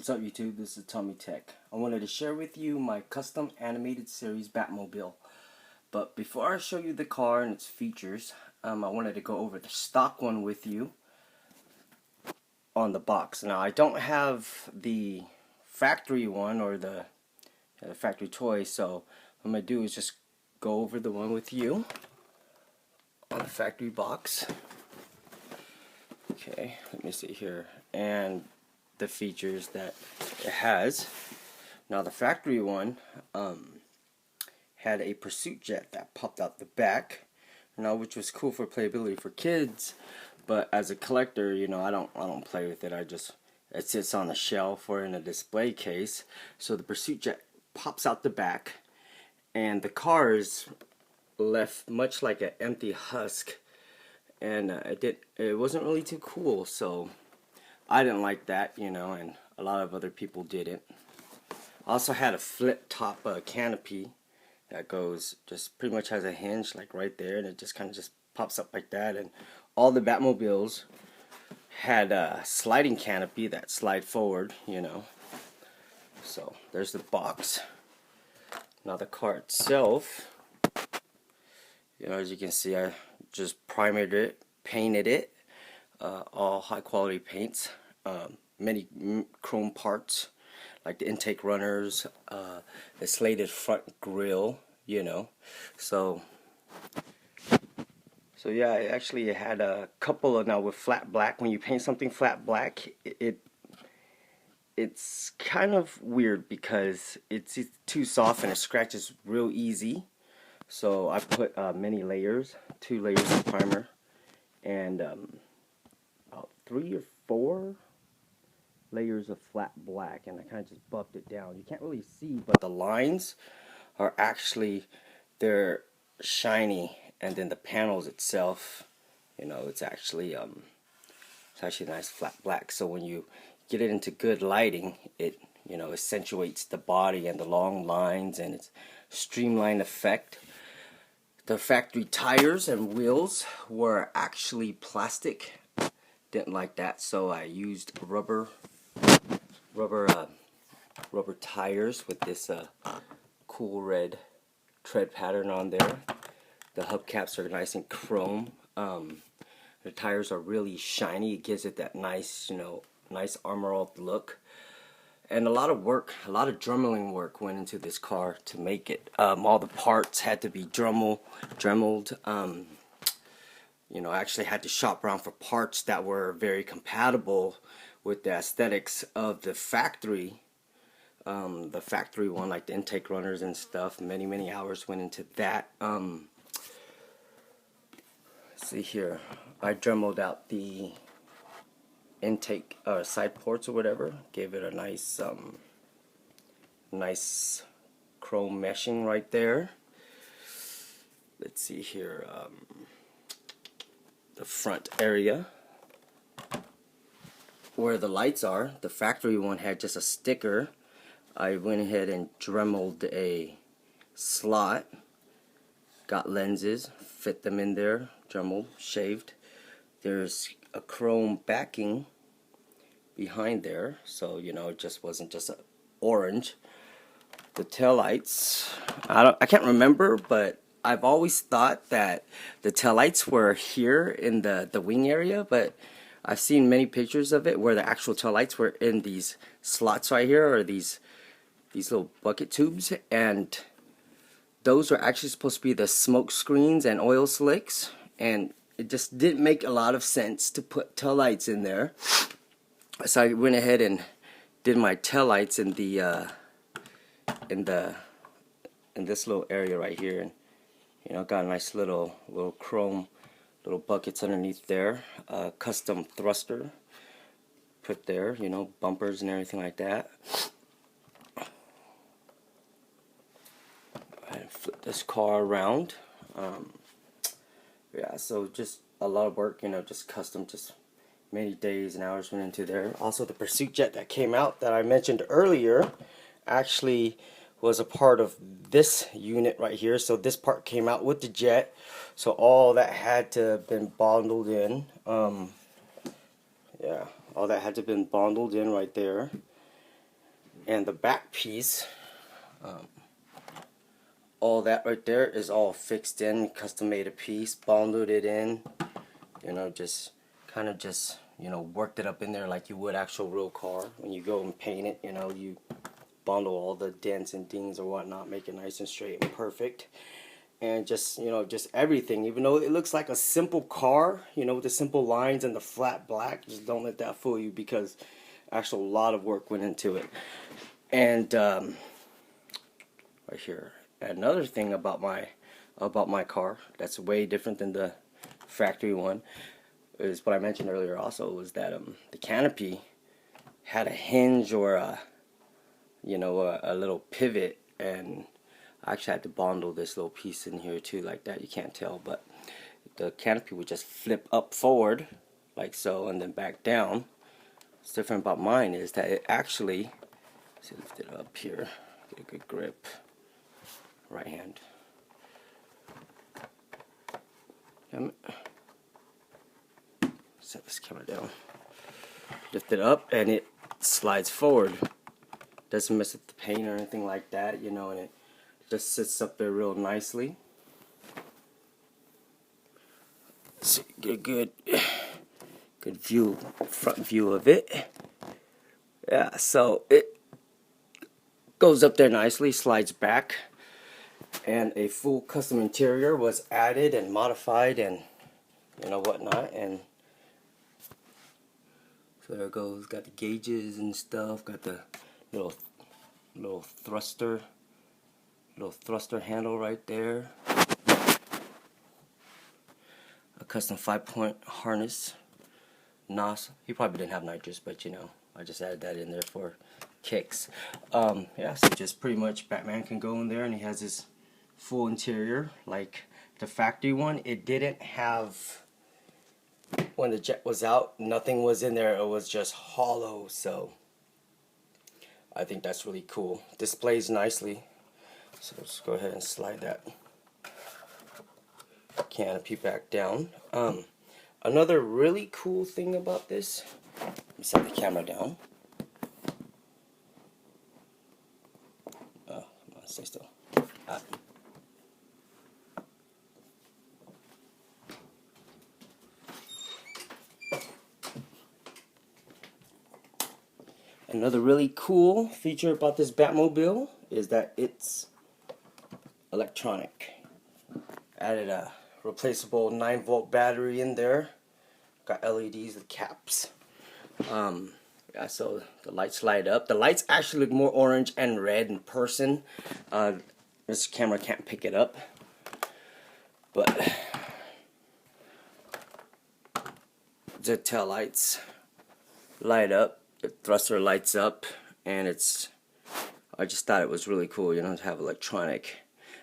What's up YouTube, this is Tommy Tech. I wanted to share with you my custom animated series Batmobile. But before I show you the car and its features, I wanted to go over the stock one with you on the box. Now I don't have the factory one or the factory toy, so what I'm going to do is just go over the one with you on the factory box. Okay, let me see here. And the features that it has. Now the factory one had a pursuit jet that popped out the back, which was cool for playability for kids, but as a collector, I don't play with it. It sits on a shelf or in a display case. So the pursuit jet pops out the back, and the car is left much like an empty husk, and it wasn't really too cool. So I didn't like that, and a lot of other people didn't. I also had a flip top canopy that just pretty much has a hinge like right there, and it just kind of just pops up like that. And all the Batmobiles had a sliding canopy that slide forward, So there's the box. Now the car itself, as you can see, I just primered it, painted it, all high quality paints. Many chrome parts like the intake runners, the slated front grille, so yeah, it had a couple of, now with flat black, when you paint something flat black, it's kind of weird because it's too soft and it scratches real easy. So I put many layers, 2 layers of primer, and about 3 or 4 layers of flat black, and I kind of just buffed it down. You can't really see, but the lines are actually, they're shiny, and then the panels itself, it's actually nice flat black. So when you get it into good lighting, it accentuates the body and the long lines, and it's streamlined effect. The factory tires and wheels were actually plastic. Didn't like that, so I used rubber tires with this cool red tread pattern on there. The hubcaps are nice and chrome. The tires are really shiny. It gives it that nice, nice armor-up look. And a lot of dremeling work went into this car to make it. All the parts had to be dremeled. I actually had to shop around for parts that were very compatible with the aesthetics of the factory one, like the intake runners and stuff. Many hours went into that. Let's see here, I dremeled out the intake side ports or whatever, gave it a nice nice chrome meshing right there. Let's see here, the front area where the lights are, the factory one had just a sticker. I went ahead and dremeled a slot, got lenses, fit them in there, dremeled, shaved. There's a chrome backing behind there, so it just wasn't just a orange. The taillights, I can't remember, but I've always thought that the taillights were here in the wing area, but I've seen many pictures of it where the actual taillights were in these slots right here, or these little bucket tubes, and those were actually supposed to be the smoke screens and oil slicks, and it just didn't make a lot of sense to put taillights in there. So I went ahead and did my taillights in this little area right here, and got a nice little chrome little buckets underneath there, custom thruster put there, bumpers and everything like that. And flip this car around. Yeah, so just a lot of work, just custom, just many days and hours went into there. Also, the pursuit jet that came out that I mentioned earlier actually was a part of this unit right here. So this part came out with the jet, so all that had to have been bundled in. Yeah, all that had to have been bundled in right there. And the back piece, all that right there is all fixed in, custom made a piece, bonded it in, you know, just kind of just, you know, worked it up in there like you would actual real car. When you go and paint it, you know, you bundle all the dents and dings or whatnot, make it nice and straight and perfect. And just, you know, just everything, even though it looks like a simple car, you know, with the simple lines and the flat black, just don't let that fool you, because actually a lot of work went into it. And right here, another thing about my car that's way different than the factory one is what I mentioned earlier also, was that the canopy had a hinge or a, you know, a little pivot, and I actually had to bondle this little piece in here too, like that. You can't tell, but the canopy would just flip up forward like so and then back down. What's different about mine is that it actually, let's lift it up here, get a good grip, right hand. Set this camera down. Lift it up and it slides forward. Doesn't mess with the paint or anything like that, you know, and it just sits up there real nicely. So get a good view, front view of it. Yeah, so it goes up there nicely, slides back, and a full custom interior was added and modified and, you know, whatnot. And so there it goes. Got the gauges and stuff. Got the little thruster handle right there. A custom 5-point harness. NOS. He probably didn't have nitrous, but you know, I just added that in there for kicks. Yeah, so just pretty much Batman can go in there, and he has his full interior like the factory one. It didn't have, when the jet was out, nothing was in there. It was just hollow. So I think that's really cool. Displays nicely. So let's go ahead and slide that canopy back down. Another really cool thing about this, let me set the camera down. Oh, come on, stay still. Another really cool feature about this Batmobile is that it's electronic. Added a replaceable 9-volt battery in there. Got LEDs with caps. Yeah, so the lights light up. The lights actually look more orange and red in person. This camera can't pick it up, but the tail lights light up. The thruster lights up, and I just thought it was really cool, you know, to have electronic.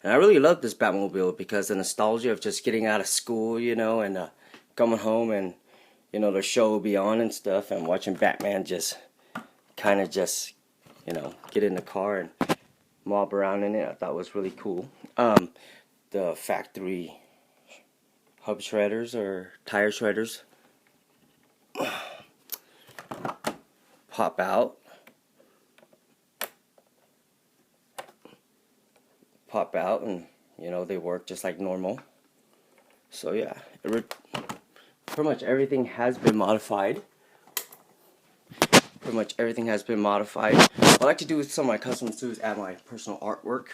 And I really love this Batmobile because the nostalgia of just getting out of school, you know, and coming home, and you know, the show will be on and stuff, and watching Batman just kind of just, you know, get in the car and mob around in it. I thought it was really cool. The factory hub shredders or tire shredders pop out, and you know, they work just like normal. So yeah, pretty much everything has been modified. What I like to do with some of my customs too is add my personal artwork.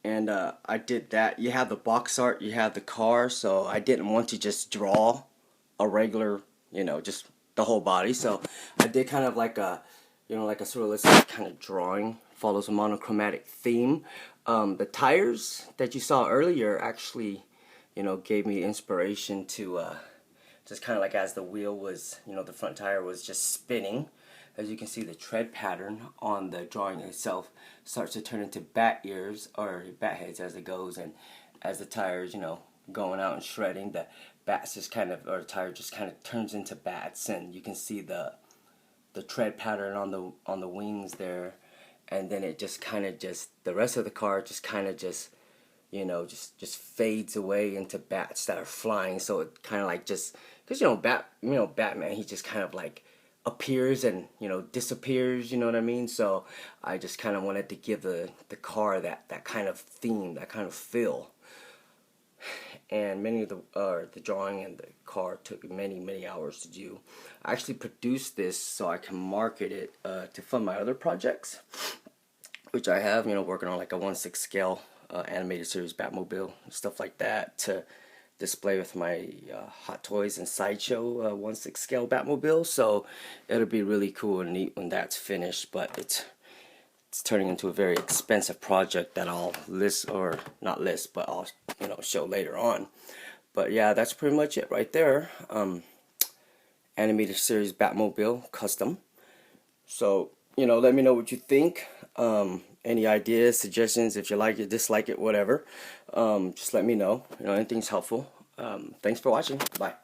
And I did that. You have the box art, you have the car, so I didn't want to just draw a regular, you know, just the whole body. So I did kind of like a, you know, like a surrealistic kind of drawing, follows a monochromatic theme. The tires that you saw earlier actually, you know, gave me inspiration to just kind of like as the wheel was, you know, the front tire was just spinning. As you can see, the tread pattern on the drawing itself starts to turn into bat ears or bat heads as it goes, and as the tires, you know, going out and shredding, the bats just kind of, or the tire just kind of turns into bats, and you can see the tread pattern on the wings there, and then it just kind of just, the rest of the car just kind of just, you know, just fades away into bats that are flying. So it kind of like just, because you know, Batman, he's just kind of like appears and disappears, you know what I mean? So I just kind of wanted to give the car that kind of theme, that kind of feel. And many of the drawing and the car took many hours to do. I actually produced this so I can market it to fund my other projects, which I have, working on like a 1/6 scale animated series Batmobile, stuff like that, to display with my Hot Toys and Sideshow 1/6 scale Batmobile. So it'll be really cool and neat when that's finished, but it's turning into a very expensive project that I'll list, or not list, but I'll show later on. But yeah, that's pretty much it right there. Animated series Batmobile custom. So let me know what you think. Any ideas, suggestions, if you like it, dislike it, whatever. Just let me know. Anything's helpful. Thanks for watching. Bye.